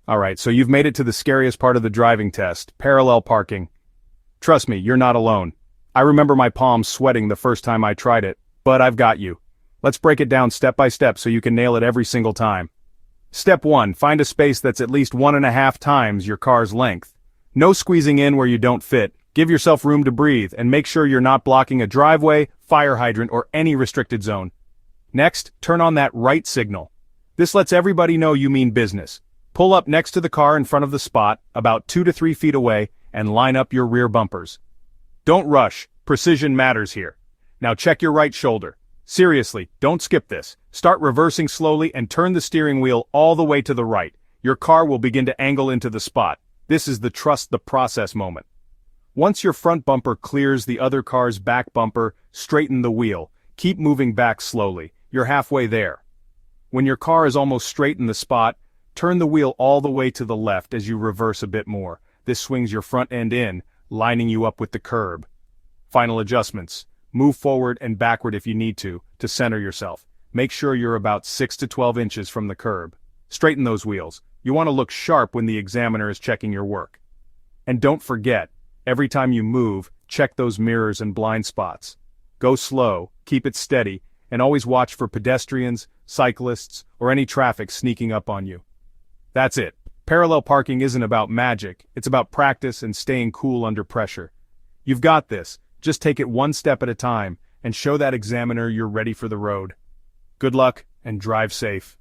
Alright, so you've made it to the scariest part of the driving test, parallel parking. Trust me, you're not alone. I remember my palms sweating the first time I tried it, but I've got you. Let's break it down step by step so you can nail it every single time. Step 1. Find a space that's at least 1.5 times your car's length. No squeezing in where you don't fit. Give yourself room to breathe, and make sure you're not blocking a driveway, fire hydrant, or any restricted zone. Next, turn on that right signal. This lets everybody know you mean business. Pull up next to the car in front of the spot, about 2 to 3 feet away, and line up your rear bumpers. Don't rush, precision matters here. Now check your right shoulder. Seriously, don't skip this. Start reversing slowly and turn the steering wheel all the way to the right. Your car will begin to angle into the spot. This is the trust the process moment. Once your front bumper clears the other car's back bumper, straighten the wheel. Keep moving back slowly. You're halfway there. When your car is almost straight in the spot, turn the wheel all the way to the left as you reverse a bit more. This swings your front end in, lining you up with the curb. Final adjustments. Move forward and backward if you need to center yourself. Make sure you're about 6 to 12 inches from the curb. Straighten those wheels. You want to look sharp when the examiner is checking your work. And don't forget, every time you move, check those mirrors and blind spots. Go slow, keep it steady, and always watch for pedestrians, cyclists, or any traffic sneaking up on you. That's it. Parallel parking isn't about magic, it's about practice and staying cool under pressure. You've got this. Just take it one step at a time, and show that examiner you're ready for the road. Good luck, and drive safe.